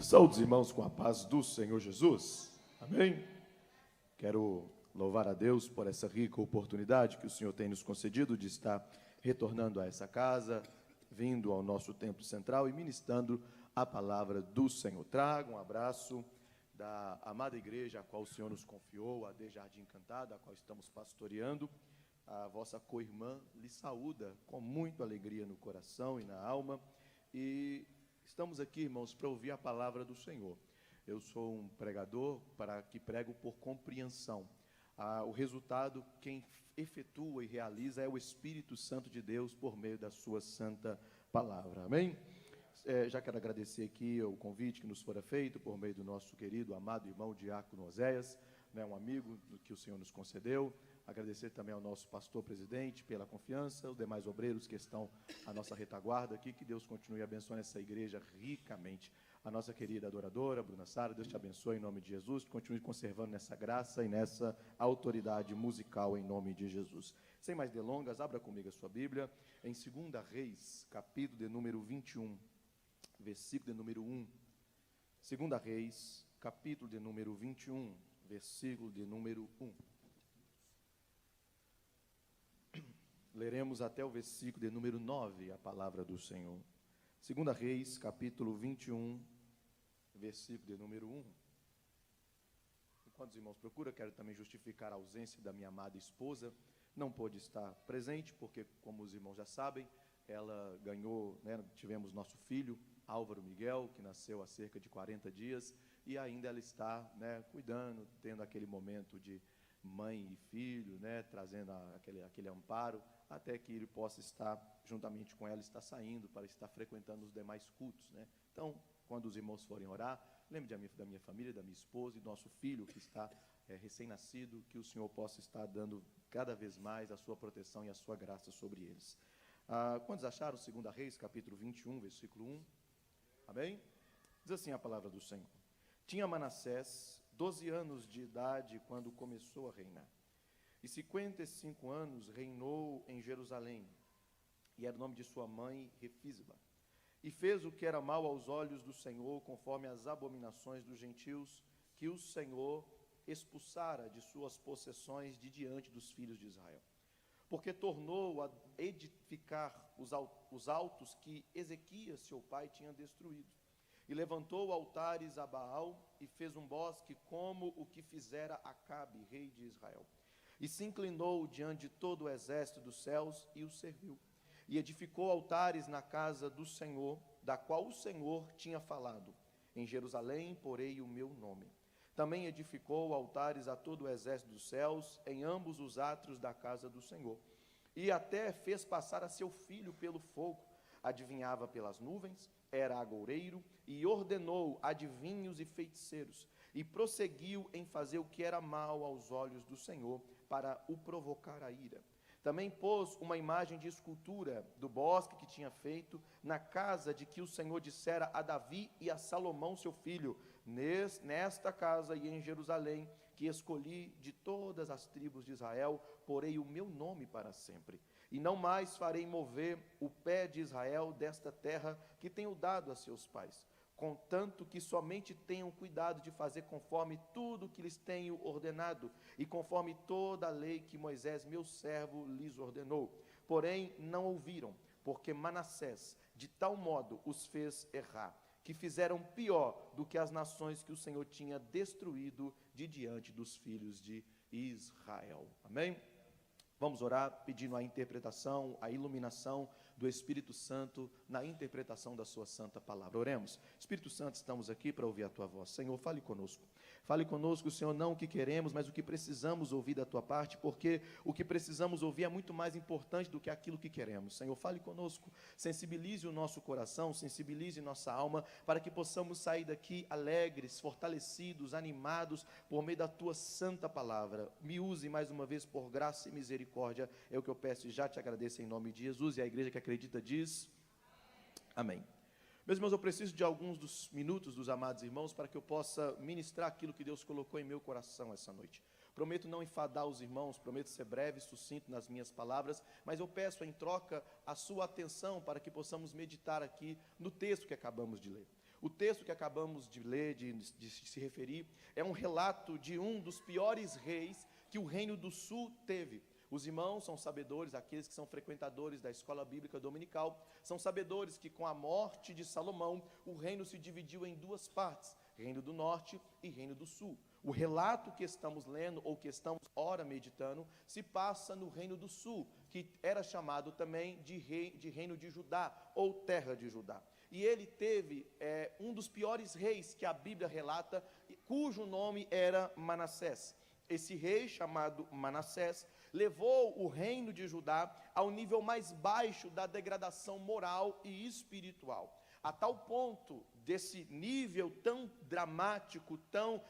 Saúde, irmãos, com a paz do Senhor Jesus. Amém? Quero louvar a Deus por essa rica oportunidade que o Senhor tem nos concedido de estar retornando a essa casa, vindo ao nosso templo central e ministrando a palavra do Senhor. Trago um abraço da amada igreja a qual o Senhor nos confiou, a de Jardim Encantado, a qual estamos pastoreando. A vossa co-irmã lhe saúda com muita alegria no coração e na alma. E estamos aqui, irmãos, para ouvir a palavra do Senhor. Eu sou um pregador que prego por compreensão. O resultado, quem efetua e realiza é o Espírito Santo de Deus por meio da sua santa palavra. Amém? Já quero agradecer aqui o convite que nos fora feito por meio do nosso querido, amado irmão Diácono Oséias, um amigo que o Senhor nos concedeu. Agradecer também ao nosso pastor-presidente pela confiança, os demais obreiros que estão à nossa retaguarda aqui, que Deus continue abençoando essa igreja ricamente. A nossa querida adoradora, Bruna Sara, Deus te abençoe em nome de Jesus, continue conservando nessa graça e nessa autoridade musical em nome de Jesus. Sem mais delongas, abra comigo a sua Bíblia, em 2 Reis, capítulo de número 21, versículo de número 1. 2 Reis, capítulo de número 21, versículo de número 1. Leremos até o versículo de número 9, a palavra do Senhor. 2 Reis, capítulo 21, versículo de número 1. Enquanto os irmãos procuram, quero também justificar a ausência da minha amada esposa. Não pôde estar presente, porque, como os irmãos já sabem, ela ganhou, tivemos nosso filho, Álvaro Miguel, que nasceu há cerca de 40 dias, e ainda ela está cuidando, tendo aquele momento de mãe e filho, trazendo aquele amparo, até que ele possa estar, juntamente com ela, estar saindo para estar frequentando os demais cultos. Então, quando os irmãos forem orar, lembre da minha família, da minha esposa e do nosso filho que está recém-nascido, que o Senhor possa estar dando cada vez mais a sua proteção e a sua graça sobre eles. Quantos acharam 2 Reis, capítulo 21, versículo 1? Amém? Diz assim a palavra do Senhor. Tinha Manassés 12 anos de idade quando começou a reinar, e 55 anos reinou em Jerusalém, e era o nome de sua mãe Refisba. E fez o que era mal aos olhos do Senhor, conforme as abominações dos gentios, que o Senhor expulsara de suas possessões de diante dos filhos de Israel. Porque tornou a edificar os altos que Ezequias, seu pai, tinha destruído. E levantou altares a Baal, e fez um bosque como o que fizera Acabe, rei de Israel. E se inclinou diante de todo o exército dos céus, e o serviu. E edificou altares na casa do Senhor, da qual o Senhor tinha falado: em Jerusalém porei o meu nome. Também edificou altares a todo o exército dos céus, em ambos os átrios da casa do Senhor. E até fez passar a seu filho pelo fogo, adivinhava pelas nuvens, era agoureiro, e ordenou adivinhos e feiticeiros, e prosseguiu em fazer o que era mal aos olhos do Senhor, para o provocar a ira. Também pôs uma imagem de escultura do bosque que tinha feito na casa de que o Senhor dissera a Davi e a Salomão seu filho: nesta casa e em Jerusalém, que escolhi de todas as tribos de Israel, porei o meu nome para sempre. E não mais farei mover o pé de Israel desta terra que tenho dado a seus pais, contanto que somente tenham cuidado de fazer conforme tudo que lhes tenho ordenado, e conforme toda a lei que Moisés, meu servo, lhes ordenou. Porém, não ouviram, porque Manassés, de tal modo, os fez errar, que fizeram pior do que as nações que o Senhor tinha destruído de diante dos filhos de Israel. Amém? Vamos orar pedindo a interpretação, a iluminação do Espírito Santo na interpretação da sua santa palavra. Oremos. Espírito Santo, estamos aqui para ouvir a tua voz. Senhor, fale conosco. Fale conosco, Senhor, não o que queremos, mas o que precisamos ouvir da tua parte, porque o que precisamos ouvir é muito mais importante do que aquilo que queremos. Senhor, fale conosco, sensibilize o nosso coração, sensibilize nossa alma, para que possamos sair daqui alegres, fortalecidos, animados, por meio da tua santa palavra. Me use mais uma vez por graça e misericórdia, é o que eu peço e já te agradeço em nome de Jesus. E a igreja que acredita diz: amém. Meus irmãos, eu preciso de alguns dos minutos dos amados irmãos para que eu possa ministrar aquilo que Deus colocou em meu coração essa noite. Prometo não enfadar os irmãos, prometo ser breve e sucinto nas minhas palavras, mas eu peço em troca a sua atenção para que possamos meditar aqui no texto que acabamos de ler. O texto que acabamos de ler, de se referir, é um relato de um dos piores reis que o Reino do Sul teve. Os irmãos são sabedores, aqueles que são frequentadores da escola bíblica dominical, são sabedores que com a morte de Salomão, o reino se dividiu em duas partes, Reino do Norte e Reino do Sul. O relato que estamos lendo, ou que estamos ora meditando, se passa no Reino do Sul, que era chamado também de Reino de Judá, ou Terra de Judá. E ele teve um dos piores reis que a Bíblia relata, cujo nome era Manassés. Esse rei, chamado Manassés, levou o reino de Judá ao nível mais baixo da degradação moral e espiritual. A tal ponto desse nível tão dramático, tão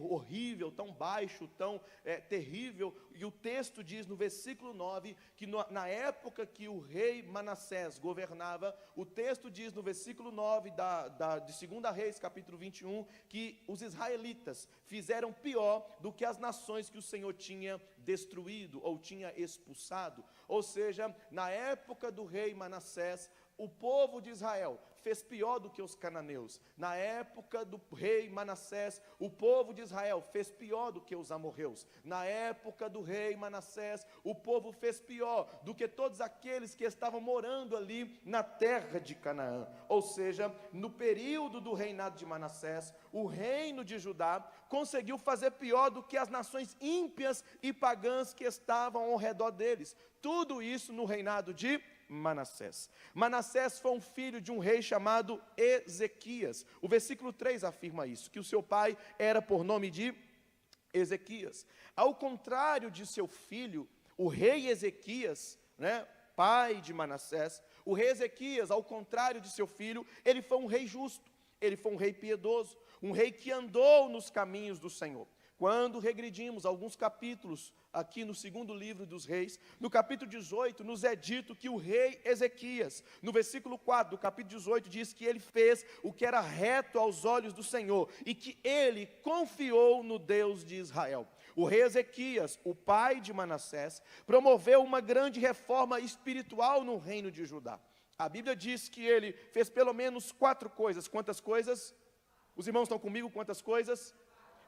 horrível, tão baixo, tão terrível, e o texto diz no versículo 9, que na época que o rei Manassés governava, o texto diz no versículo 9 de 2 Reis, capítulo 21, que os israelitas fizeram pior do que as nações que o Senhor tinha destruído, ou tinha expulsado. Ou seja, na época do rei Manassés, o povo de Israel fez pior do que os cananeus. Na época do rei Manassés, o povo de Israel fez pior do que os amorreus. Na época do rei Manassés, o povo fez pior do que todos aqueles que estavam morando ali na terra de Canaã. Ou seja, no período do reinado de Manassés, o reino de Judá conseguiu fazer pior do que as nações ímpias e pagãs que estavam ao redor deles. Tudo isso no reinado de Manassés. Manassés foi um filho de um rei chamado Ezequias. O versículo 3 afirma isso, que o seu pai era por nome de Ezequias. Ao contrário de seu filho, o rei Ezequias, pai de Manassés, o rei Ezequias, ao contrário de seu filho, ele foi um rei justo, ele foi um rei piedoso, um rei que andou nos caminhos do Senhor. Quando regredimos alguns capítulos aqui no segundo livro dos reis, no capítulo 18, nos é dito que o rei Ezequias, no versículo 4 do capítulo 18, diz que ele fez o que era reto aos olhos do Senhor, e que ele confiou no Deus de Israel. O rei Ezequias, o pai de Manassés, promoveu uma grande reforma espiritual no reino de Judá. A Bíblia diz que ele fez pelo menos 4 coisas. Quantas coisas? Os irmãos estão comigo? Quantas coisas?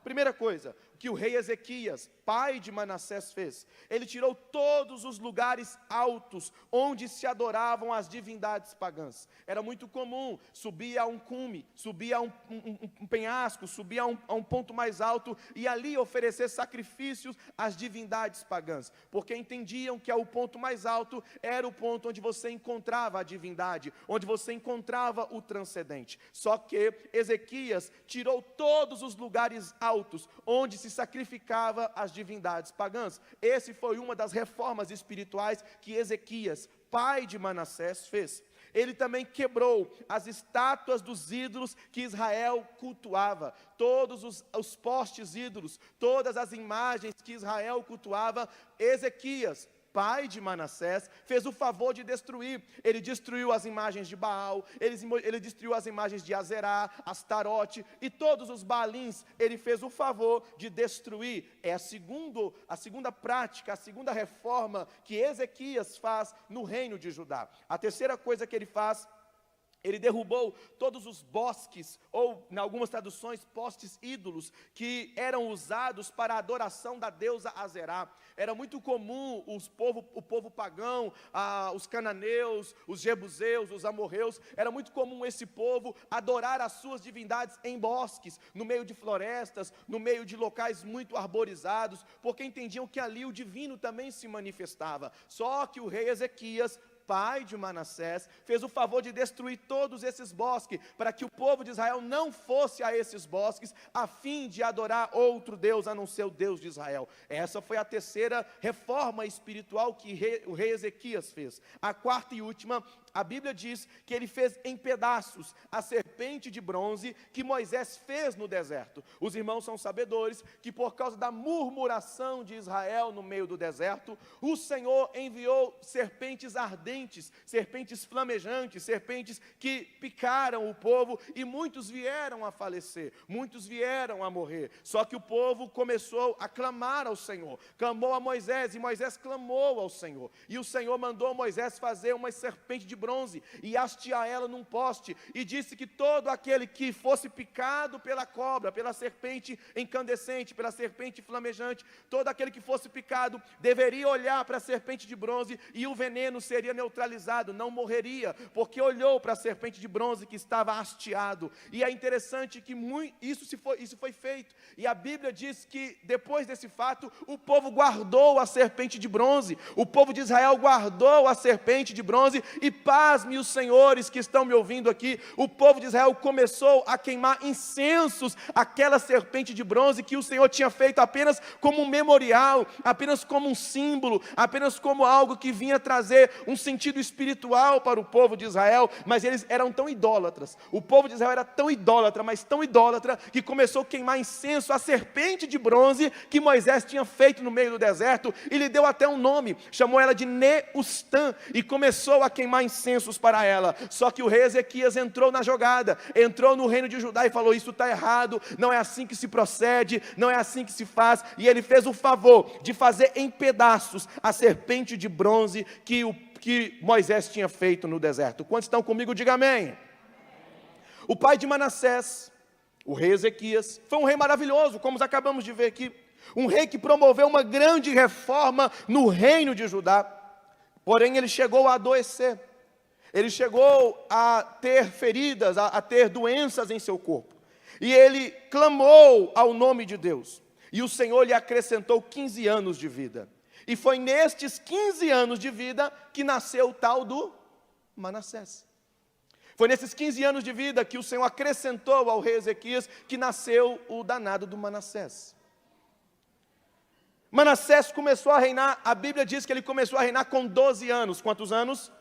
Primeira coisa que o rei Ezequias, pai de Manassés, fez, ele tirou todos os lugares altos onde se adoravam as divindades pagãs. Era muito comum subir a um cume, subir a um penhasco, subir a um ponto mais alto e ali oferecer sacrifícios às divindades pagãs, porque entendiam que o ponto mais alto era o ponto onde você encontrava a divindade, onde você encontrava o transcendente. Só que Ezequias tirou todos os lugares altos onde se sacrificava às divindades pagãs. Esse foi uma das reformas espirituais que Ezequias, pai de Manassés, fez. Ele também quebrou as estátuas dos ídolos que Israel cultuava. Todos os postes ídolos, todas as imagens que Israel cultuava, Ezequias, pai de Manassés, fez o favor de destruir. Ele destruiu as imagens de Baal, ele destruiu as imagens de Azerá, Astarote e todos os Baalins. Ele fez o favor de destruir. É a segunda prática, a segunda reforma que Ezequias faz no reino de Judá. A terceira coisa que ele faz, ele derrubou todos os bosques, ou em algumas traduções, postes ídolos, que eram usados para a adoração da deusa Azerá. Era muito comum o povo pagão, os cananeus, os jebuseus, os amorreus, era muito comum esse povo adorar as suas divindades em bosques, no meio de florestas, no meio de locais muito arborizados, porque entendiam que ali o divino também se manifestava. Só que o rei Ezequias, pai de Manassés, fez o favor de destruir todos esses bosques, para que o povo de Israel não fosse a esses bosques, a fim de adorar outro Deus, a não ser o Deus de Israel. Essa foi a terceira reforma espiritual que o rei Ezequias fez. A quarta e última, a Bíblia diz que ele fez em pedaços a serpente de bronze que Moisés fez no deserto. Os irmãos são sabedores que por causa da murmuração de Israel no meio do deserto, o Senhor enviou serpentes ardentes, serpentes flamejantes, serpentes que picaram o povo e muitos vieram a falecer, muitos vieram a morrer. Só que o povo começou a clamar ao Senhor, clamou a Moisés e Moisés clamou ao Senhor. E o Senhor mandou Moisés fazer uma serpente de bronze e hastear ela num poste e disse que todo aquele que fosse picado pela cobra, pela serpente incandescente, pela serpente flamejante, todo aquele que fosse picado deveria olhar para a serpente de bronze e o veneno seria neutralizado, não morreria, porque olhou para a serpente de bronze que estava hasteado. E é interessante que isso foi feito, e a Bíblia diz que depois desse fato, o povo guardou a serpente de bronze, o povo de Israel guardou a serpente de bronze, e pasme os senhores que estão me ouvindo aqui, o povo de Israel começou a queimar incensos àquela serpente de bronze que o Senhor tinha feito apenas como um memorial, apenas como um símbolo, apenas como algo que vinha trazer um sentido espiritual para o povo de Israel, mas eles eram tão idólatras, o povo de Israel era tão idólatra, mas tão idólatra, que começou a queimar incenso à serpente de bronze que Moisés tinha feito no meio do deserto, e lhe deu até um nome, chamou ela de Neustã, e começou a queimar incensos para ela. Só que o rei Ezequias entrou na jogada, entrou no reino de Judá e falou: isso está errado, não é assim que se procede, não é assim que se faz, e ele fez o favor de fazer em pedaços a serpente de bronze que Moisés tinha feito no deserto. Quantos estão comigo? Diga amém. O pai de Manassés, o rei Ezequias, foi um rei maravilhoso, como acabamos de ver aqui, um rei que promoveu uma grande reforma no reino de Judá, porém ele chegou a adoecer, ele chegou a ter feridas, a ter doenças em seu corpo, e ele clamou ao nome de Deus, e o Senhor lhe acrescentou 15 anos de vida, e foi nestes 15 anos de vida que nasceu o tal do Manassés. Foi nesses 15 anos de vida que o Senhor acrescentou ao rei Ezequias que nasceu o danado do Manassés. Manassés começou a reinar, a Bíblia diz que ele começou a reinar com 12 anos. Quantos anos?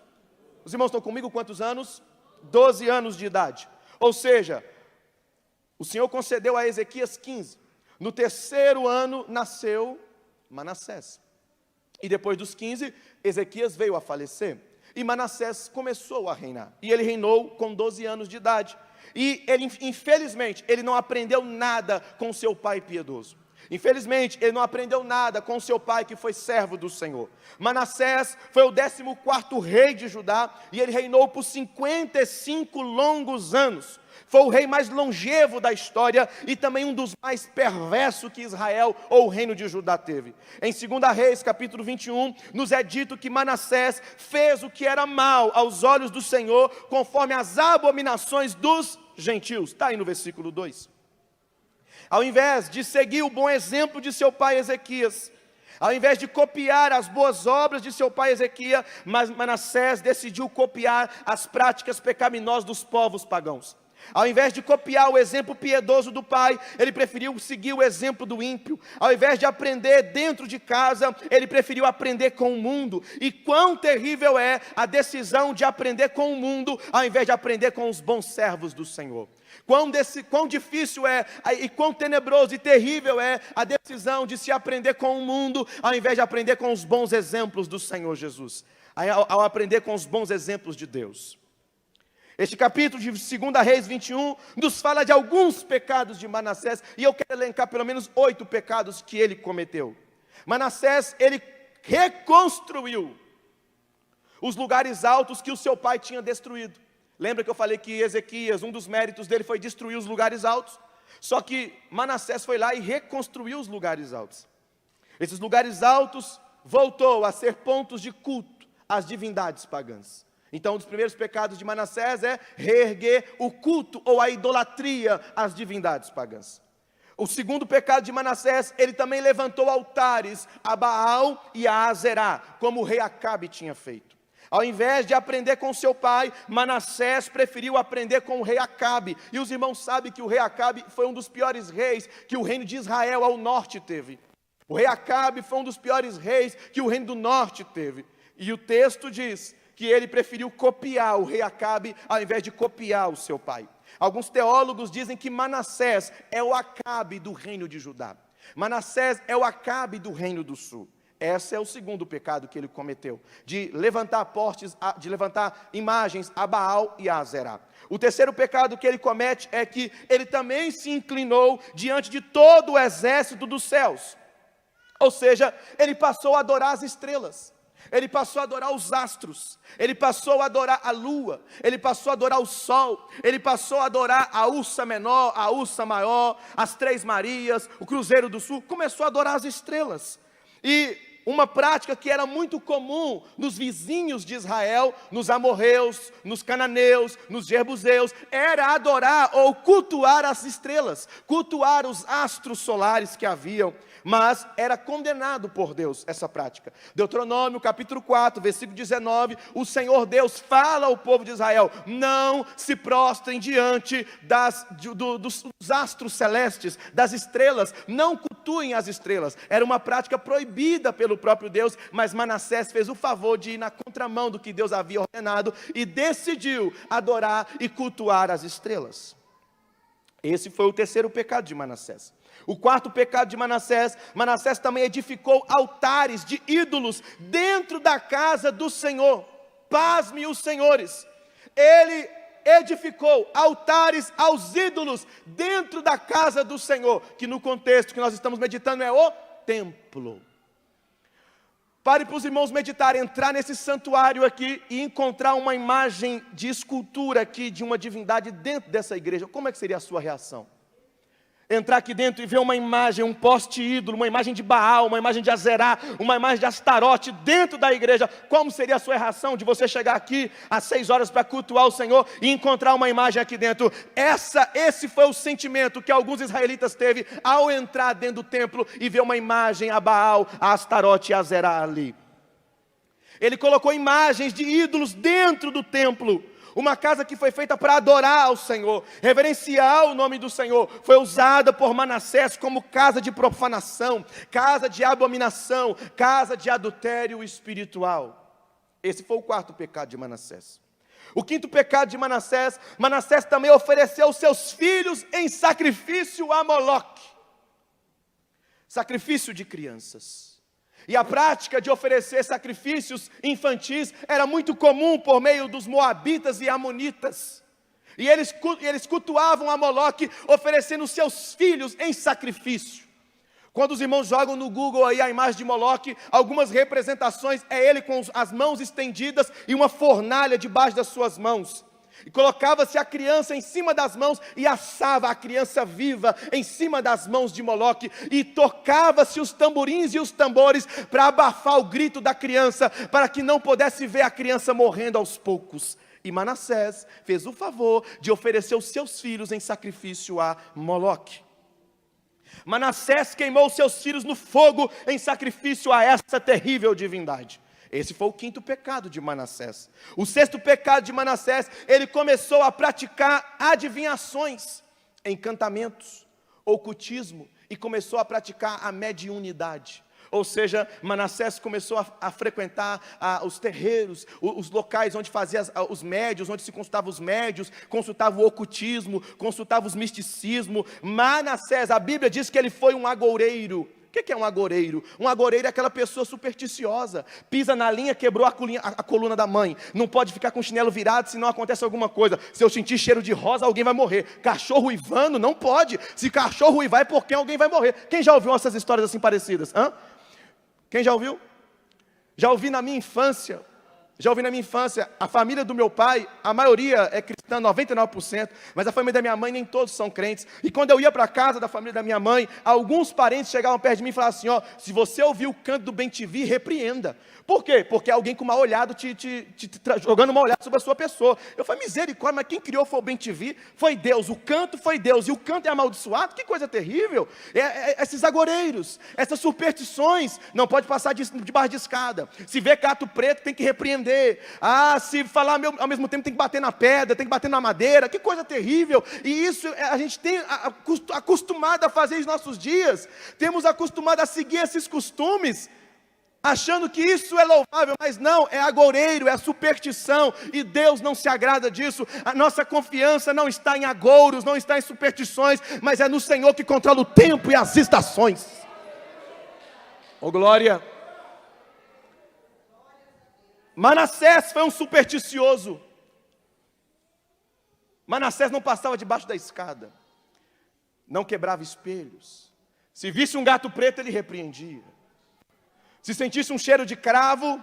Os irmãos estão comigo? Quantos anos? 12 anos de idade. Ou seja, o Senhor concedeu a Ezequias 15. No terceiro ano nasceu Manassés. E depois dos 15, Ezequias veio a falecer. E Manassés começou a reinar, e ele reinou com 12 anos de idade, e ele, infelizmente, ele não aprendeu nada com seu pai piedoso, infelizmente, ele não aprendeu nada com seu pai que foi servo do Senhor. Manassés foi o 14º rei de Judá, e ele reinou por 55 longos anos, foi o rei mais longevo da história, e também um dos mais perversos que Israel ou o reino de Judá teve. Em 2 Reis, capítulo 21, nos é dito que Manassés fez o que era mal aos olhos do Senhor, conforme as abominações dos gentios. Está aí no versículo 2. Ao invés de seguir o bom exemplo de seu pai Ezequias, ao invés de copiar as boas obras de seu pai Ezequias, Manassés decidiu copiar as práticas pecaminosas dos povos pagãos. Ao invés de copiar o exemplo piedoso do pai, ele preferiu seguir o exemplo do ímpio. Ao invés de aprender dentro de casa, ele preferiu aprender com o mundo. E quão terrível é a decisão de aprender com o mundo, ao invés de aprender com os bons servos do Senhor. Quão difícil é e quão tenebroso e terrível é a decisão de se aprender com o mundo, ao invés de aprender com os bons exemplos do Senhor Jesus, ao aprender com os bons exemplos de Deus. Este capítulo de 2 Reis 21 nos fala de alguns pecados de Manassés, e eu quero elencar pelo menos 8 pecados que ele cometeu. Manassés, ele reconstruiu os lugares altos que o seu pai tinha destruído. Lembra que eu falei que Ezequias, um dos méritos dele foi destruir os lugares altos? Só que Manassés foi lá e reconstruiu os lugares altos. Esses lugares altos voltou a ser pontos de culto às divindades pagãs. Então, um dos primeiros pecados de Manassés é reerguer o culto ou a idolatria às divindades pagãs. O segundo pecado de Manassés, ele também levantou altares a Baal e a Azerá, como o rei Acabe tinha feito. Ao invés de aprender com seu pai, Manassés preferiu aprender com o rei Acabe. E os irmãos sabem que o rei Acabe foi um dos piores reis que o reino de Israel ao norte teve. O rei Acabe foi um dos piores reis que o reino do norte teve. E o texto diz que ele preferiu copiar o rei Acabe ao invés de copiar o seu pai. Alguns teólogos dizem que Manassés é o Acabe do reino de Judá. Manassés é o Acabe do reino do sul. Esse é o segundo pecado que ele cometeu, de levantar imagens a Baal e a Azerá. O terceiro pecado que ele comete é que ele também se inclinou diante de todo o exército dos céus. Ou seja, ele passou a adorar as estrelas, ele passou a adorar os astros, ele passou a adorar a lua, ele passou a adorar o sol, ele passou a adorar a Ursa menor, a Ursa maior, as Três Marias, o Cruzeiro do Sul, começou a adorar as estrelas. E uma prática que era muito comum nos vizinhos de Israel, nos amorreus, nos cananeus, nos jebuseus, era adorar ou cultuar as estrelas, cultuar os astros solares que haviam, mas era condenado por Deus essa prática. Deuteronômio capítulo 4, versículo 19, o Senhor Deus fala ao povo de Israel: não se prostrem diante dos astros celestes, das estrelas, não cultuem as estrelas. Era uma prática proibida pelo próprio Deus, mas Manassés fez o favor de ir na contramão do que Deus havia ordenado e decidiu adorar e cultuar as estrelas. Esse foi o terceiro pecado de Manassés. O quarto pecado de Manassés, Manassés também edificou altares de ídolos dentro da casa do Senhor. Pasme os senhores, ele edificou altares aos ídolos dentro da casa do Senhor, que no contexto que nós estamos meditando é o templo. Pare para os irmãos meditarem, entrar nesse santuário aqui e encontrar uma imagem de escultura aqui de uma divindade dentro dessa igreja. Como é que seria a sua reação? Entrar aqui dentro e ver uma imagem, um poste ídolo, uma imagem de Baal, uma imagem de Azerá, uma imagem de Astarote dentro da igreja. Como seria a sua reação de você chegar aqui às 6 horas para cultuar o Senhor e encontrar uma imagem aqui dentro? Esse foi o sentimento que alguns israelitas teve ao entrar dentro do templo e ver uma imagem a Baal, a Astarote e a Azerá ali. Ele colocou imagens de ídolos dentro do templo. Uma casa que foi feita para adorar ao Senhor, reverenciar o nome do Senhor, foi usada por Manassés como casa de profanação, casa de abominação, casa de adultério espiritual. Esse foi o quarto pecado de Manassés. O quinto pecado de Manassés, Manassés também ofereceu seus filhos em sacrifício a Moloque, sacrifício de crianças. E a prática de oferecer sacrifícios infantis era muito comum por meio dos moabitas e amonitas. E eles cultuavam a Moloque, oferecendo seus filhos em sacrifício. Quando os irmãos jogam no Google aí a imagem de Moloque, algumas representações é ele com as mãos estendidas e uma fornalha debaixo das suas mãos. E colocava-se a criança em cima das mãos e assava a criança viva em cima das mãos de Moloque. E tocava-se os tamborins e os tambores para abafar o grito da criança, para que não pudesse ver a criança morrendo aos poucos. E Manassés fez o favor de oferecer os seus filhos em sacrifício a Moloque. Manassés queimou seus filhos no fogo em sacrifício a essa terrível divindade. Esse foi o quinto pecado de Manassés. O sexto pecado de Manassés, ele começou a praticar adivinhações, encantamentos, ocultismo, e começou a praticar a mediunidade. Ou seja, Manassés começou a frequentar os terreiros, os locais onde fazia os médios, onde se consultava os médios, consultava o ocultismo, consultava os misticismo. Manassés, a Bíblia diz que ele foi um agoureiro. O que é um agoureiro? Um agoureiro é aquela pessoa supersticiosa, pisa na linha, quebrou a coluna da mãe, não pode ficar com o chinelo virado, senão acontece alguma coisa. Se eu sentir cheiro de rosa, alguém vai morrer. Cachorro uivando, não pode. Se cachorro uivar é porque alguém vai morrer. Quem já ouviu essas histórias assim parecidas? Quem já ouviu? Já ouvi na minha infância. A família do meu pai, a maioria é cristã, 99%, mas a família da minha mãe nem todos são crentes. E quando eu ia para a casa da família da minha mãe, alguns parentes chegavam perto de mim e falavam assim, se você ouvir o canto do Bem-TV, repreenda. Por quê? Porque alguém com mal olhado jogando mal olhado sobre a sua pessoa. Eu falei, misericórdia, mas quem criou foi o Bem-TV, foi Deus, o canto foi Deus, e o canto é amaldiçoado, que coisa terrível. Esses agoureiros, essas superstições, não pode passar debaixo de escada. Se vê gato preto, tem que repreender. Se falar ao mesmo tempo tem que bater na pedra, tem que bater na madeira, que coisa terrível. E isso a gente tem acostumado a fazer nos nossos dias, temos acostumado a seguir esses costumes achando que isso é louvável, mas não, é agoureiro, é superstição, e Deus não se agrada disso. A nossa confiança não está em agouros, não está em superstições, mas é no Senhor que controla o tempo e as estações. Oh glória! Manassés foi um supersticioso. Manassés não passava debaixo da escada, não quebrava espelhos. Se visse um gato preto, ele repreendia. Se sentisse um cheiro de cravo,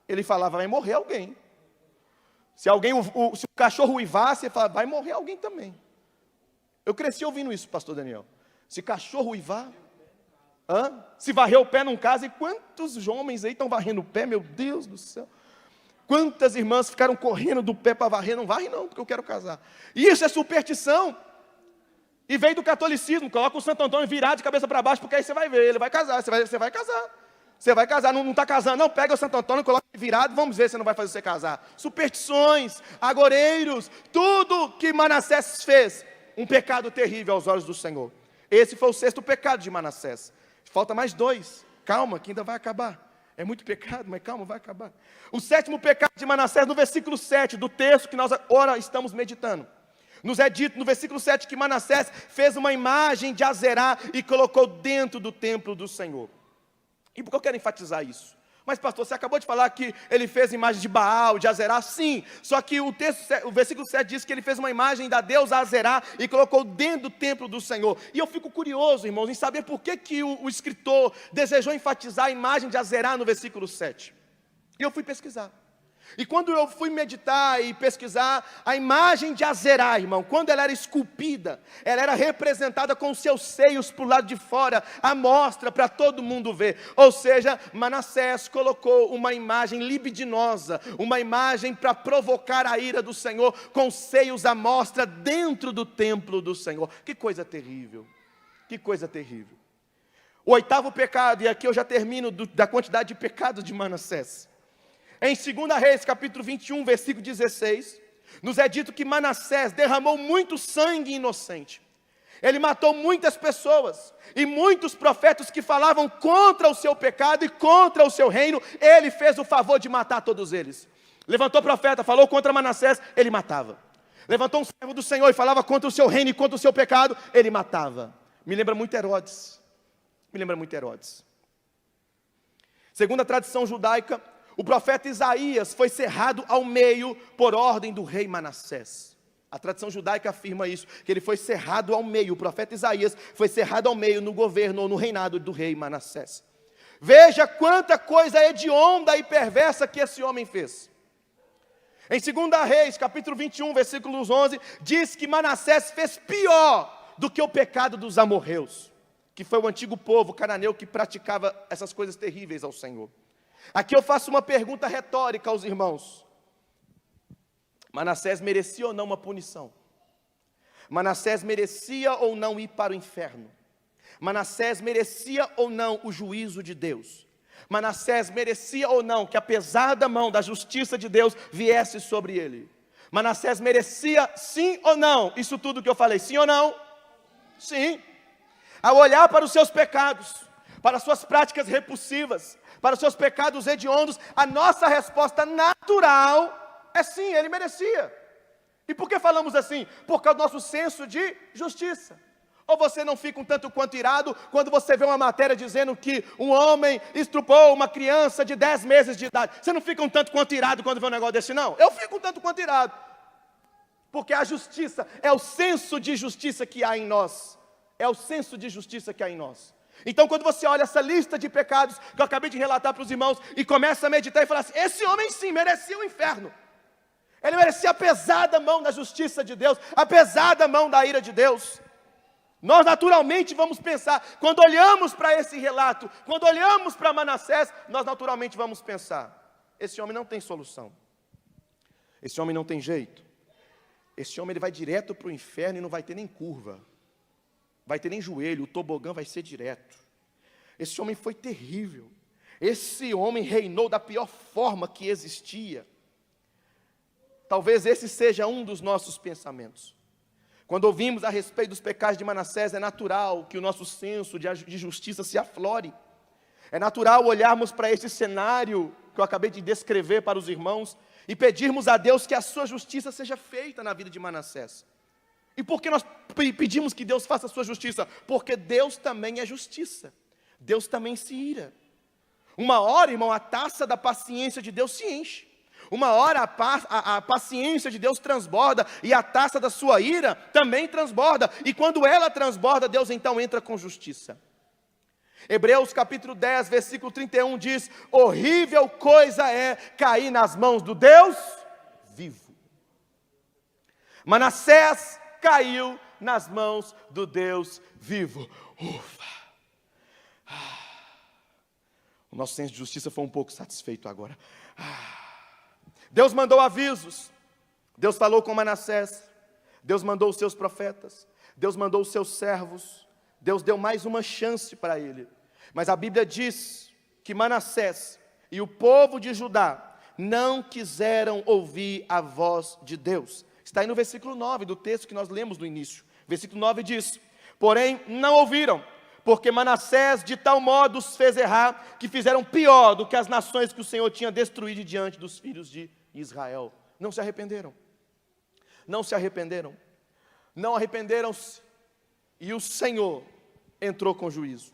ele falava, vai morrer alguém. Se o cachorro uivasse, ele falava, vai morrer alguém também. Eu cresci ouvindo isso, pastor Daniel. Se cachorro uivar, se varrer o pé não casa, e quantos homens aí estão varrendo o pé, meu Deus do céu. Quantas irmãs ficaram correndo do pé para varrer, não varre não, porque eu quero casar. E isso é superstição. E veio do catolicismo, coloca o Santo Antônio virado de cabeça para baixo, porque aí você vai ver, ele vai casar, você vai casar. Você vai casar, não está casando, não, pega o Santo Antônio, coloca virado, vamos ver se não vai fazer você casar. Superstições, agoureiros, tudo que Manassés fez, um pecado terrível aos olhos do Senhor. Esse foi o 6º pecado de Manassés. Falta mais 2, calma, que ainda vai acabar. É muito pecado, mas calma, vai acabar. O 7º pecado de Manassés, no versículo 7 do texto que nós agora estamos meditando. Nos é dito no versículo 7 que Manassés fez uma imagem de Azerá e colocou dentro do templo do Senhor. E por que eu quero enfatizar isso? Mas pastor, você acabou de falar que ele fez imagem de Baal, de Azerá, sim. Só que o versículo 7 diz que ele fez uma imagem da deusa Azerá e colocou dentro do templo do Senhor. E eu fico curioso, irmãos, em saber por que o escritor desejou enfatizar a imagem de Azerá no versículo 7. E eu fui pesquisar. E quando eu fui meditar e pesquisar, a imagem de Azerá, irmão, quando ela era esculpida, ela era representada com os seus seios para o lado de fora, à mostra para todo mundo ver. Ou seja, Manassés colocou uma imagem libidinosa, uma imagem para provocar a ira do Senhor, com seios à mostra dentro do templo do Senhor. Que coisa terrível, que coisa terrível. O 8º pecado, e aqui eu já termino da quantidade de pecados de Manassés. Em 2 Reis, capítulo 21, versículo 16, nos é dito que Manassés derramou muito sangue inocente. Ele matou muitas pessoas, e muitos profetas que falavam contra o seu pecado e contra o seu reino, ele fez o favor de matar todos eles. Levantou profeta, falou contra Manassés, ele matava. Levantou um servo do Senhor e falava contra o seu reino e contra o seu pecado, ele matava. Me lembra muito Herodes. Segundo a tradição judaica, o profeta Isaías foi cerrado ao meio por ordem do rei Manassés. A tradição judaica afirma isso, que ele foi cerrado ao meio. O profeta Isaías foi cerrado ao meio no governo ou no reinado do rei Manassés. Veja quanta coisa hedionda e perversa que esse homem fez. Em 2 Reis, capítulo 21, versículos 11, diz que Manassés fez pior do que o pecado dos amorreus, que foi o antigo povo cananeu que praticava essas coisas terríveis ao Senhor. Aqui eu faço uma pergunta retórica aos irmãos. Manassés merecia ou não uma punição? Manassés merecia ou não ir para o inferno? Manassés merecia ou não o juízo de Deus? Manassés merecia ou não que a pesada mão da justiça de Deus viesse sobre ele? Manassés merecia sim ou não? Isso tudo que eu falei, sim ou não? Sim. Ao olhar para os seus pecados, para as suas práticas repulsivas, para os seus pecados hediondos, a nossa resposta natural é sim, ele merecia. E por que falamos assim? Por causa do nosso senso de justiça. Ou você não fica um tanto quanto irado quando você vê uma matéria dizendo que um homem estrupou uma criança de 10 meses de idade? Você não fica um tanto quanto irado quando vê um negócio desse, não? Eu fico um tanto quanto irado. Porque a justiça é o senso de justiça que há em nós. É o senso de justiça que há em nós. Então, quando você olha essa lista de pecados que eu acabei de relatar para os irmãos e começa a meditar e falar assim, esse homem sim merecia o inferno. Ele merecia a pesada mão da justiça de Deus, a pesada mão da ira de Deus. Nós naturalmente vamos pensar, quando olhamos para esse relato, quando olhamos para Manassés, nós naturalmente vamos pensar, esse homem não tem solução. Esse homem não tem jeito. Esse homem ele vai direto para o inferno e não vai ter nem curva. Vai ter nem joelho, o tobogã vai ser direto. Esse homem foi terrível. Esse homem reinou da pior forma que existia. Talvez esse seja um dos nossos pensamentos. Quando ouvimos a respeito dos pecados de Manassés, é natural que o nosso senso de justiça se aflore. É natural olharmos para esse cenário que eu acabei de descrever para os irmãos e pedirmos a Deus que a sua justiça seja feita na vida de Manassés. E por que nós pedimos que Deus faça a sua justiça? Porque Deus também é justiça. Deus também se ira. Uma hora, irmão, a taça da paciência de Deus se enche. Uma hora a paciência de Deus transborda e a taça da sua ira também transborda. E quando ela transborda, Deus então entra com justiça. Hebreus capítulo 10, versículo 31 diz: horrível coisa é cair nas mãos do Deus vivo. Manassés caiu nas mãos do Deus vivo. Ufa! O nosso senso de justiça foi um pouco satisfeito agora. Deus mandou avisos. Deus falou com Manassés. Deus mandou os seus profetas. Deus mandou os seus servos. Deus deu mais uma chance para ele. Mas a Bíblia diz que Manassés e o povo de Judá não quiseram ouvir a voz de Deus. Está aí no versículo 9 do texto que nós lemos no início. Versículo 9 diz: porém não ouviram, porque Manassés de tal modo os fez errar, que fizeram pior do que as nações que o Senhor tinha destruído diante dos filhos de Israel. Não se arrependeram. Não se arrependeram. Não arrependeram-se. E o Senhor entrou com juízo.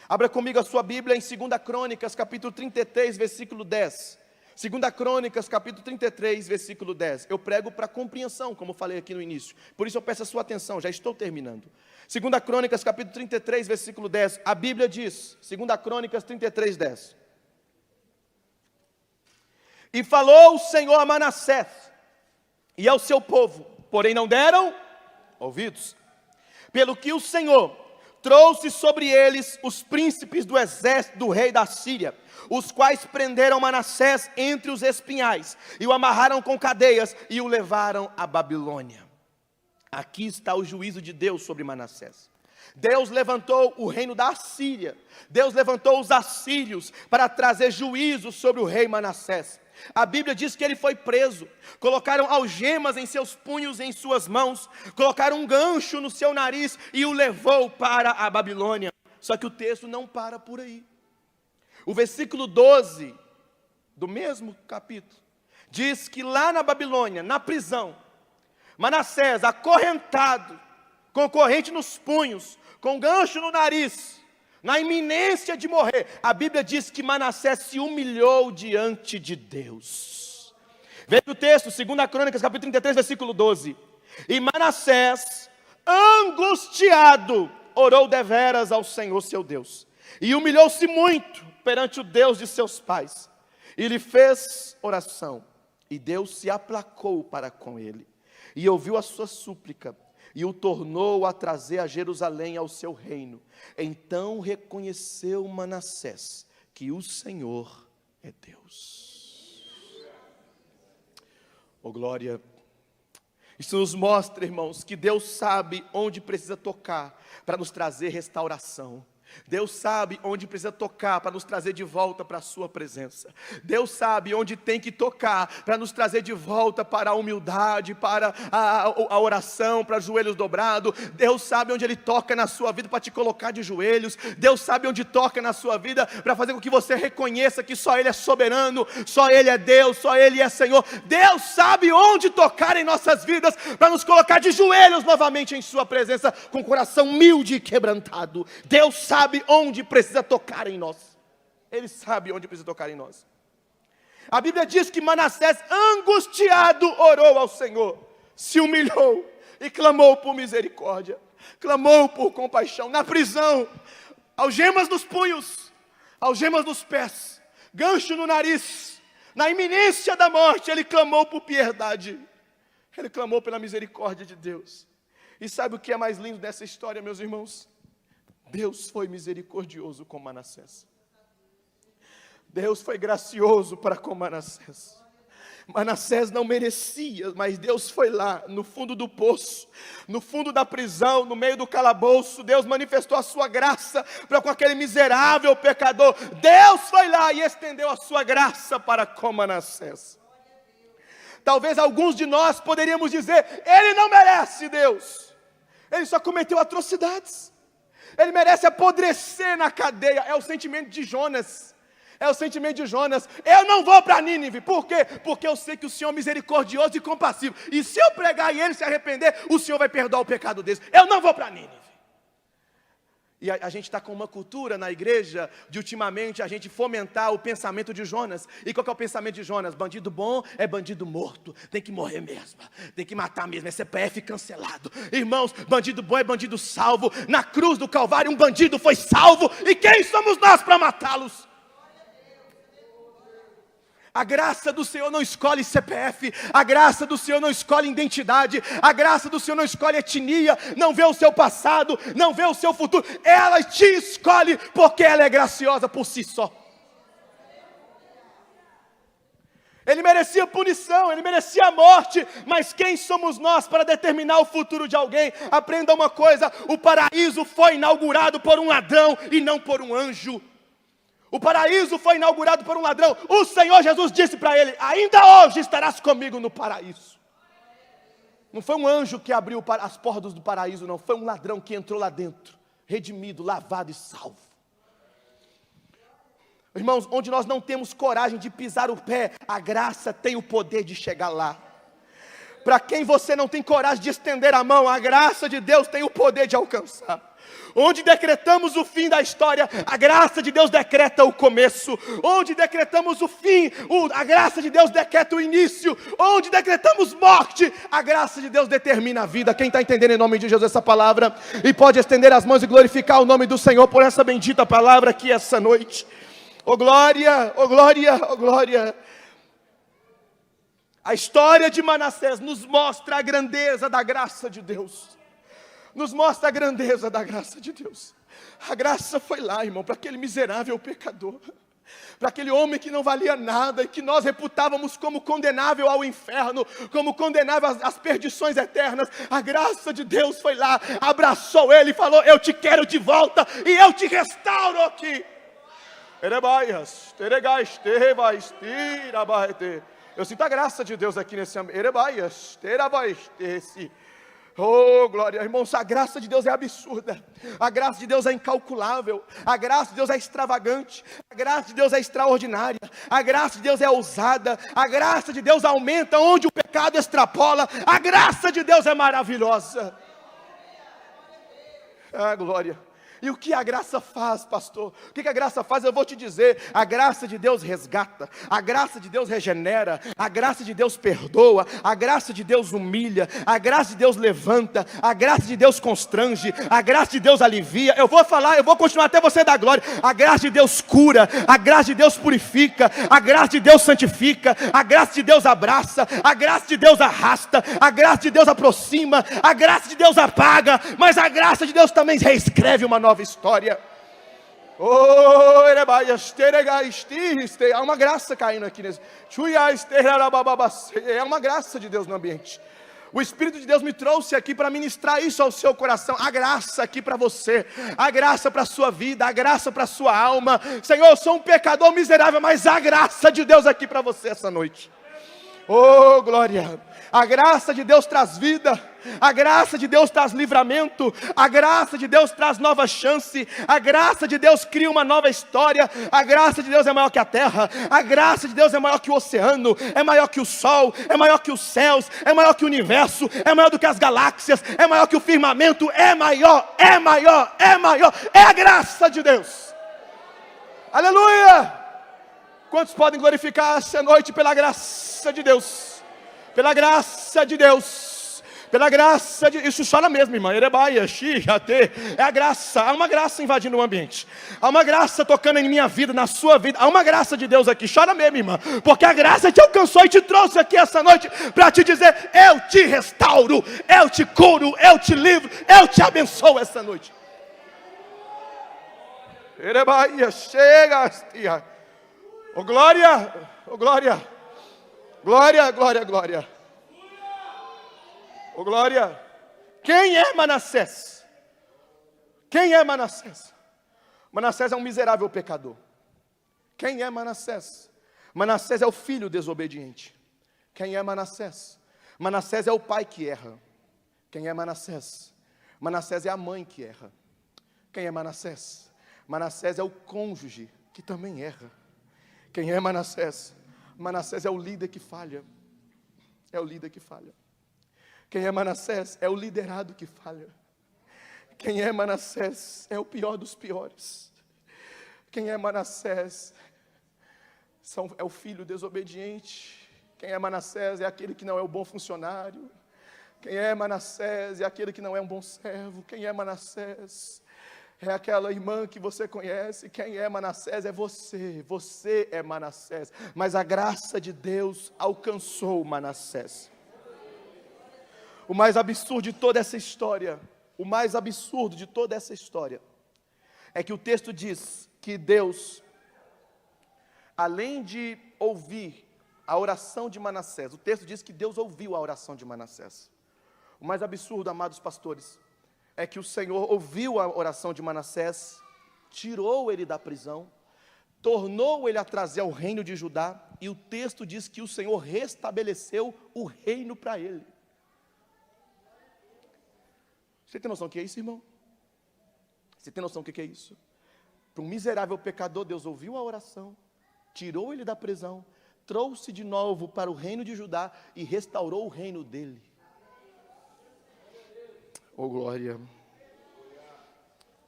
Abra comigo a sua Bíblia em 2 Crônicas, capítulo 33, versículo 10. 2 Crônicas, capítulo 33, versículo 10. Eu prego para compreensão, como falei aqui no início. Por isso eu peço a sua atenção, já estou terminando. 2 Crônicas, capítulo 33, versículo 10. A Bíblia diz, 2 Crônicas 33, 10. E falou o Senhor a Manassés e ao seu povo, porém não deram ouvidos. Pelo que o Senhor trouxe sobre eles os príncipes do exército do rei da Síria, os quais prenderam Manassés entre os espinhais, e o amarraram com cadeias, e o levaram à Babilônia. Aqui está o juízo de Deus sobre Manassés. Deus levantou o reino da Síria, Deus levantou os assírios para trazer juízo sobre o rei Manassés. A Bíblia diz que ele foi preso, colocaram algemas em seus punhos e em suas mãos, colocaram um gancho no seu nariz e o levou para a Babilônia. Só que o texto não para por aí. O versículo 12 do mesmo capítulo diz que lá na Babilônia, na prisão, Manassés, acorrentado, com corrente nos punhos, com gancho no nariz, na iminência de morrer, a Bíblia diz que Manassés se humilhou diante de Deus. Veja o texto, 2 Crônicas, capítulo 33, versículo 12. E Manassés, angustiado, orou deveras ao Senhor seu Deus, e humilhou-se muito perante o Deus de seus pais, e lhe fez oração, e Deus se aplacou para com ele, e ouviu a sua súplica, e o tornou a trazer a Jerusalém ao seu reino. Então reconheceu Manassés que o Senhor é Deus. Oh glória! Isso nos mostra, irmãos, que Deus sabe onde precisa tocar para nos trazer restauração. Deus sabe onde precisa tocar para nos trazer de volta para a sua presença. Deus sabe onde tem que tocar para nos trazer de volta para a humildade, para a oração, para joelhos dobrados. Deus sabe onde Ele toca na sua vida para te colocar de joelhos. Deus sabe onde toca na sua vida para fazer com que você reconheça que só Ele é soberano, só Ele é Deus, só Ele é Senhor. Deus sabe onde tocar em nossas vidas para nos colocar de joelhos novamente em sua presença, com o coração humilde e quebrantado. Deus sabe onde precisa tocar em nós. Ele sabe onde precisa tocar em nós. A Bíblia diz que Manassés, angustiado, orou ao Senhor, se humilhou e clamou por misericórdia, clamou por compaixão, na prisão, algemas nos punhos, algemas nos pés, gancho no nariz, na iminência da morte, ele clamou por piedade, ele clamou pela misericórdia de Deus. E sabe o que é mais lindo dessa história, meus irmãos? Deus foi misericordioso com Manassés. Deus foi gracioso para com Manassés. Manassés não merecia, mas Deus foi lá, no fundo do poço, no fundo da prisão, no meio do calabouço. Deus manifestou a sua graça para com aquele miserável pecador. Deus foi lá e estendeu a sua graça para com Manassés. Talvez alguns de nós poderíamos dizer: ele não merece Deus, ele só cometeu atrocidades. Ele merece apodrecer na cadeia. É o sentimento de Jonas. É o sentimento de Jonas. Eu não vou para Nínive. Por quê? Porque eu sei que o Senhor é misericordioso e compassivo. E se eu pregar e ele se arrepender, o Senhor vai perdoar o pecado deles. Eu não vou para Nínive. E a gente está com uma cultura na igreja de ultimamente a gente fomentar o pensamento de Jonas. E qual que é o pensamento de Jonas? Bandido bom é bandido morto. Tem que morrer mesmo. Tem que matar mesmo. É CPF cancelado. Irmãos, bandido bom é bandido salvo. Na cruz do Calvário um bandido foi salvo. E quem somos nós para matá-los? A graça do Senhor não escolhe CPF, a graça do Senhor não escolhe identidade, a graça do Senhor não escolhe etnia, não vê o seu passado, não vê o seu futuro, ela te escolhe porque ela é graciosa por si só. Ele merecia punição, ele merecia a morte, mas quem somos nós para determinar o futuro de alguém? Aprenda uma coisa, o paraíso foi inaugurado por um ladrão e não por um anjo. O paraíso foi inaugurado por um ladrão. O Senhor Jesus disse para ele: ainda hoje estarás comigo no paraíso. Não foi um anjo que abriu as portas do paraíso, não. Foi um ladrão que entrou lá dentro, redimido, lavado e salvo. Irmãos, onde nós não temos coragem de pisar o pé, a graça tem o poder de chegar lá. Para quem você não tem coragem de estender a mão, a graça de Deus tem o poder de alcançar. Onde decretamos o fim da história, a graça de Deus decreta o começo. Onde decretamos o fim, a graça de Deus decreta o início. Onde decretamos morte, a graça de Deus determina a vida. Quem está entendendo em nome de Jesus essa palavra? E pode estender as mãos e glorificar o nome do Senhor por essa bendita palavra aqui essa noite. Oh glória, oh glória, oh glória. A história de Manassés nos mostra a grandeza da graça de Deus. Nos mostra a grandeza da graça de Deus. A graça foi lá, irmão, para aquele miserável pecador, para aquele homem que não valia nada e que nós reputávamos como condenável ao inferno, como condenável às perdições eternas. A graça de Deus foi lá, abraçou ele e falou: eu te quero de volta e eu te restauro aqui. Eu sinto a graça de Deus aqui nesse ambiente. Oh, glória, irmãos, a graça de Deus é absurda, a graça de Deus é incalculável, a graça de Deus é extravagante, a graça de Deus é extraordinária, a graça de Deus é ousada, a graça de Deus aumenta onde o pecado extrapola, a graça de Deus é maravilhosa. Ah, glória. E o que a graça faz, pastor? O que a graça faz? Eu vou te dizer: a graça de Deus resgata, a graça de Deus regenera, a graça de Deus perdoa, a graça de Deus humilha, a graça de Deus levanta, a graça de Deus constrange, a graça de Deus alivia. Eu vou falar, eu vou continuar até você dar glória. A graça de Deus cura, a graça de Deus purifica, a graça de Deus santifica, a graça de Deus abraça, a graça de Deus arrasta, a graça de Deus aproxima, a graça de Deus apaga, mas a graça de Deus também reescreve uma nova história. Oh, há uma graça caindo aqui nesse. É uma graça de Deus no ambiente. O Espírito de Deus me trouxe aqui para ministrar isso ao seu coração. A graça aqui para você, a graça para a sua vida, a graça para a sua alma. Senhor, eu sou um pecador miserável, mas a graça de Deus aqui para você essa noite. Oh, glória. A graça de Deus traz vida, a graça de Deus traz livramento, a graça de Deus traz nova chance, a graça de Deus cria uma nova história, a graça de Deus é maior que a terra, a graça de Deus é maior que o oceano, é maior que o sol, é maior que os céus, é maior que o universo, é maior do que as galáxias, é maior que o firmamento, é maior, é maior, é maior, é a graça de Deus. Aleluia! Quantos podem glorificar essa noite pela graça de Deus? Pela graça de Deus, pela graça de... Isso chora mesmo, irmã. É a graça, há uma graça invadindo o ambiente. Há uma graça tocando em minha vida, na sua vida. Há uma graça de Deus aqui, chora mesmo, irmã. Porque a graça te alcançou e te trouxe aqui essa noite para te dizer: eu te restauro, eu te curo, eu te livro, eu te abençoo essa noite. Chega, oh glória, oh glória. Glória, glória, glória. Oh, glória. Quem é Manassés? Quem é Manassés? Manassés é um miserável pecador. Quem é Manassés? Manassés é o filho desobediente. Quem é Manassés? Manassés é o pai que erra. Quem é Manassés? Manassés é a mãe que erra. Quem é Manassés? Manassés é o cônjuge que também erra. Quem é Manassés? Manassés é o líder que falha. É o líder que falha. Quem é Manassés? É o liderado que falha. Quem é Manassés? É o pior dos piores. Quem é Manassés? É o filho desobediente. Quem é Manassés é aquele que não é o bom funcionário. Quem é Manassés é aquele que não é um bom servo. Quem é Manassés é aquela irmã que você conhece. Quem é Manassés é você. Você é Manassés. Mas a graça de Deus alcançou Manassés. O mais absurdo de toda essa história, o mais absurdo de toda essa história, é que o texto diz que Deus, além de ouvir a oração de Manassés, o texto diz que Deus ouviu a oração de Manassés. O mais absurdo, amados pastores, é que o Senhor ouviu a oração de Manassés, tirou ele da prisão, tornou ele a trazer ao reino de Judá, e o texto diz que o Senhor restabeleceu o reino para ele. Você tem noção do que é isso, irmão? Você tem noção do que é isso? Para um miserável pecador, Deus ouviu a oração, tirou ele da prisão, trouxe de novo para o reino de Judá e restaurou o reino dele. Oh, glória.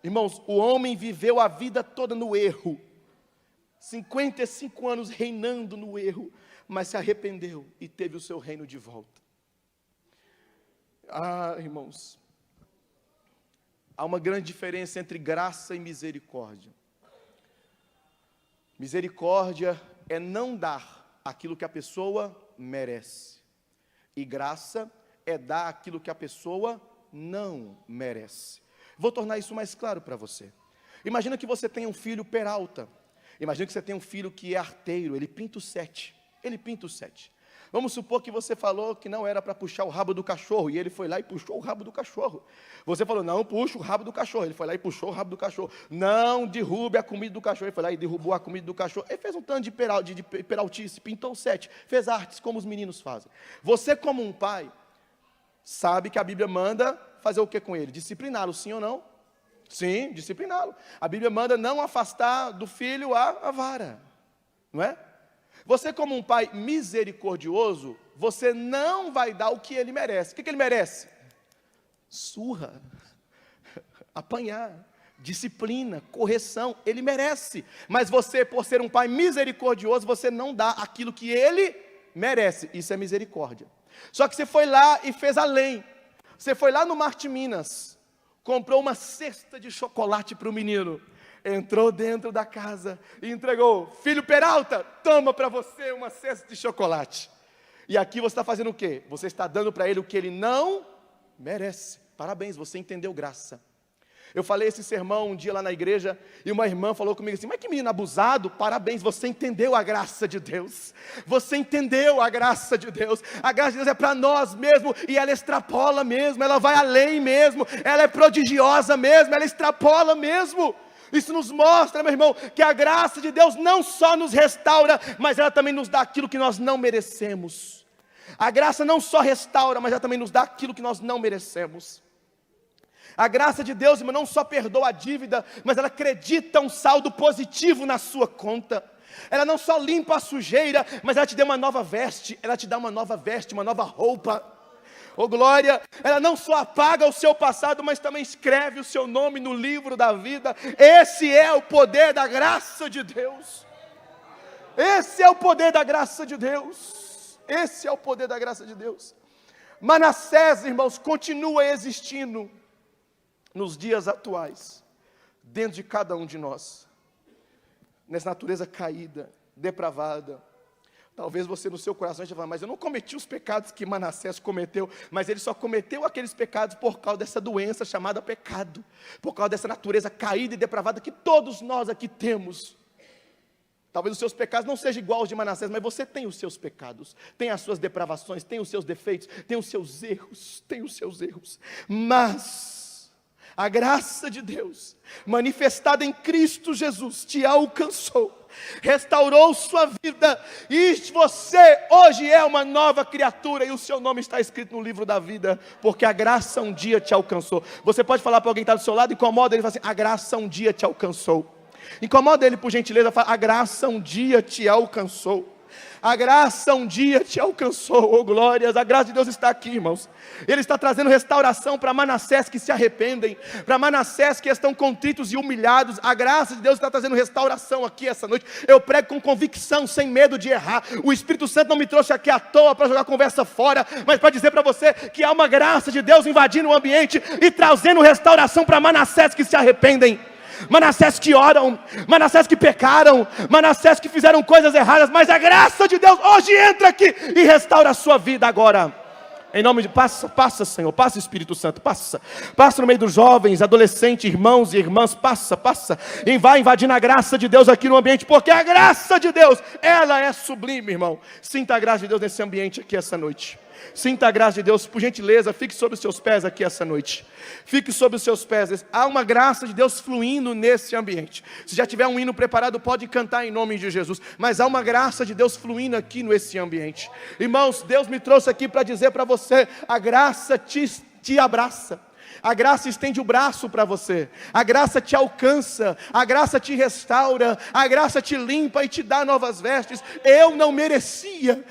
Irmãos, o homem viveu a vida toda no erro, 55 anos reinando no erro, mas se arrependeu e teve o seu reino de volta. Ah, irmãos, há uma grande diferença entre graça e misericórdia. Misericórdia é não dar aquilo que a pessoa merece. E graça é dar aquilo que a pessoa não merece. Vou tornar isso mais claro para você. Imagina que você tem um filho peralta. Imagina que você tem um filho que é arteiro, ele pinta o 7. Ele pinta o 7. Vamos supor que você falou que não era para puxar o rabo do cachorro, e ele foi lá e puxou o rabo do cachorro. Você falou, não puxa o rabo do cachorro. Ele foi lá e puxou o rabo do cachorro. Não derrube a comida do cachorro. Ele foi lá e derrubou a comida do cachorro. Ele fez um tanto de peraltice, pintou o 7, fez artes, como os meninos fazem. Você, como um pai, sabe que a Bíblia manda fazer o que com ele? Discipliná-lo, sim ou não? Sim, discipliná-lo. A Bíblia manda não afastar do filho a vara, não é? Você, como um pai misericordioso, você não vai dar o que ele merece. O que ele merece? Surra, apanhar, disciplina, correção, ele merece. Mas você, por ser um pai misericordioso, você não dá aquilo que ele merece. Isso é misericórdia. Só que você foi lá e fez além. Você foi lá no Marte Minas, comprou uma cesta de chocolate para o menino, entrou dentro da casa e entregou, filho Peralta, toma para você uma cesta de chocolate. E aqui você está fazendo o quê? Você está dando para ele o que ele não merece. Parabéns, você entendeu graça. Eu falei esse sermão um dia lá na igreja, e uma irmã falou comigo assim, mas que menino abusado, parabéns, você entendeu a graça de Deus. Você entendeu a graça de Deus. A graça de Deus é para nós mesmo, e ela extrapola mesmo, ela vai além mesmo, ela é prodigiosa mesmo, ela extrapola mesmo. Isso nos mostra, meu irmão, que a graça de Deus não só nos restaura, mas ela também nos dá aquilo que nós não merecemos. A graça não só restaura, mas ela também nos dá aquilo que nós não merecemos. A graça de Deus, irmão, não só perdoa a dívida, mas ela acredita um saldo positivo na sua conta. Ela não só limpa a sujeira, mas ela te dá uma nova veste, ela te dá uma nova veste, uma nova roupa. Oh glória, ela não só apaga o seu passado, mas também escreve o seu nome no livro da vida. Esse é o poder da graça de Deus. Esse é o poder da graça de Deus. Esse é o poder da graça de Deus. Manassés, irmãos, continua existindo nos dias atuais, dentro de cada um de nós, nessa natureza caída, depravada. Talvez você no seu coração esteja falando, mas eu não cometi os pecados que Manassés cometeu, mas ele só cometeu aqueles pecados por causa dessa doença chamada pecado, por causa dessa natureza caída e depravada que todos nós aqui temos. Talvez os seus pecados não sejam iguais aos de Manassés, mas você tem os seus pecados, tem as suas depravações, tem os seus defeitos, tem os seus erros, mas A graça de Deus, manifestada em Cristo Jesus, te alcançou, restaurou sua vida, e você hoje é uma nova criatura, e o seu nome está escrito no livro da vida, porque a graça um dia te alcançou. Você pode falar para alguém que está do seu lado, incomoda ele e fala assim: a graça um dia te alcançou. Incomoda ele por gentileza, fala: a graça um dia te alcançou. A graça um dia te alcançou, oh glórias. A graça de Deus está aqui, irmãos. Ele está trazendo restauração para Manassés que se arrependem, para Manassés que estão contritos e humilhados. A graça de Deus está trazendo restauração aqui essa noite. Eu prego com convicção, sem medo de errar. O Espírito Santo não me trouxe aqui à toa para jogar conversa fora, mas para dizer para você que há uma graça de Deus invadindo o ambiente e trazendo restauração para Manassés que se arrependem. Manassés que oram, Manassés que pecaram, Manassés que fizeram coisas erradas, mas a graça de Deus hoje entra aqui e restaura a sua vida agora. Em nome de... Passa Senhor, passa Espírito Santo, passa no meio dos jovens, adolescentes, irmãos e irmãs, passa, e vai invadindo a graça de Deus aqui no ambiente, porque a graça de Deus, ela é sublime, irmão. Sinta a graça de Deus nesse ambiente aqui essa noite. Sinta a graça de Deus, por gentileza, fique sobre os seus pés aqui essa noite. Fique sobre os seus pés. Há uma graça de Deus fluindo nesse ambiente. Se já tiver um hino preparado, pode cantar em nome de Jesus. Mas há uma graça de Deus fluindo aqui nesse ambiente. Irmãos, Deus me trouxe aqui para dizer para você: a graça te abraça. A graça estende o braço para você, a graça te alcança, a graça te restaura, a graça te limpa e te dá novas vestes. Eu não merecia,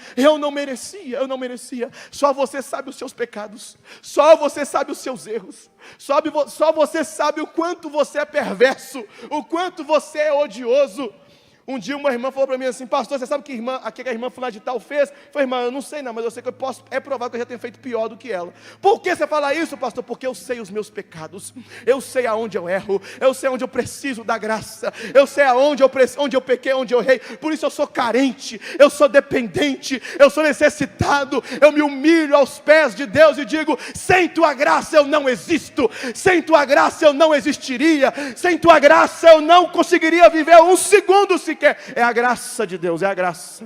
só você sabe os seus pecados, só você sabe os seus erros, só você sabe o quanto você é perverso, o quanto você é odioso. Um dia uma irmã falou para mim assim: pastor, você sabe que a irmã fulana de tal fez? Eu falei: irmã, eu não sei não, mas eu sei que eu posso, é provável que eu já tenha feito pior do que ela. Por que você fala isso, pastor? Porque eu sei os meus pecados, eu sei aonde eu erro, eu sei onde eu preciso da graça, eu sei onde eu pequei, onde eu errei. Por isso eu sou carente, eu sou dependente, eu sou necessitado. Eu me humilho aos pés de Deus e digo: sem tua graça eu não existo, sem tua graça eu não existiria, sem tua graça eu não conseguiria viver um segundo sequer. É a graça de Deus, é a graça.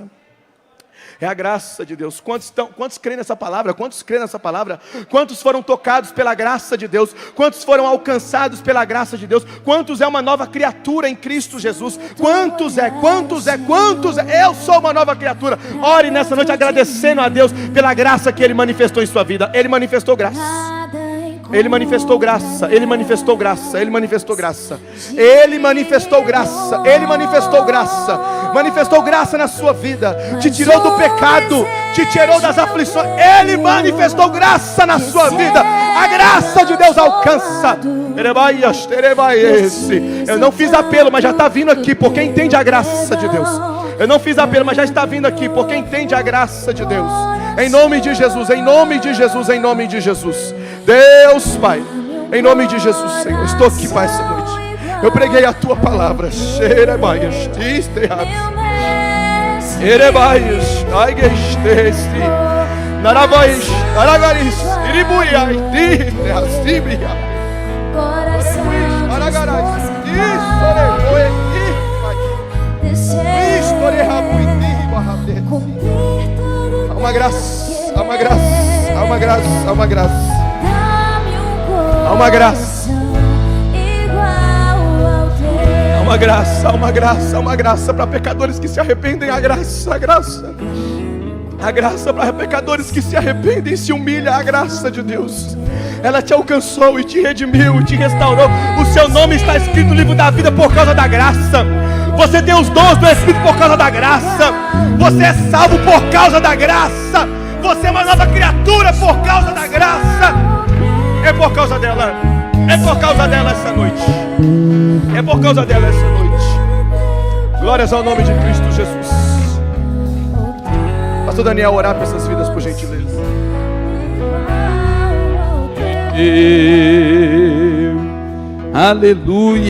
É a graça de Deus. Quantos creem nessa palavra? Quantos creem nessa palavra? Quantos foram tocados pela graça de Deus? Quantos foram alcançados pela graça de Deus? Quantos é uma nova criatura em Cristo Jesus? Quantos é? Eu sou uma nova criatura. Ore nessa noite agradecendo a Deus pela graça que Ele manifestou em sua vida. Ele manifestou graça. Ele manifestou graça, Ele manifestou graça, Ele manifestou graça, Ele manifestou graça, Ele manifestou graça, manifestou graça na sua vida, te tirou do pecado, te tirou das aflições. Ele manifestou graça na sua vida. A graça de Deus alcança. Eu não fiz apelo, mas já está vindo aqui, porque entende a graça de Deus. Eu não fiz apelo, mas já está vindo aqui, porque entende a graça de Deus. Em nome de Jesus, em nome de Jesus, em nome de Jesus. Deus Pai, em nome de Jesus, Senhor, estou aqui, Pai, essa noite. Eu preguei a Tua palavra. Há uma graça, há uma graça, há uma graça, há uma graça. Há uma graça. Há uma graça, há uma graça, há uma graça para pecadores que se arrependem. A graça, a graça. A graça para pecadores que se arrependem e se humilham. A graça de Deus. Ela te alcançou e te redimiu e te restaurou. O seu nome está escrito no livro da vida por causa da graça. Você tem os dons do Espírito por causa da graça. Você é salvo por causa da graça. Você é uma nova criatura por causa da graça. É por causa dela. É por causa dela essa noite. É por causa dela essa noite. Glórias ao nome de Cristo Jesus. Pastor Daniel, orar para essas vidas por gentileza. Aleluia.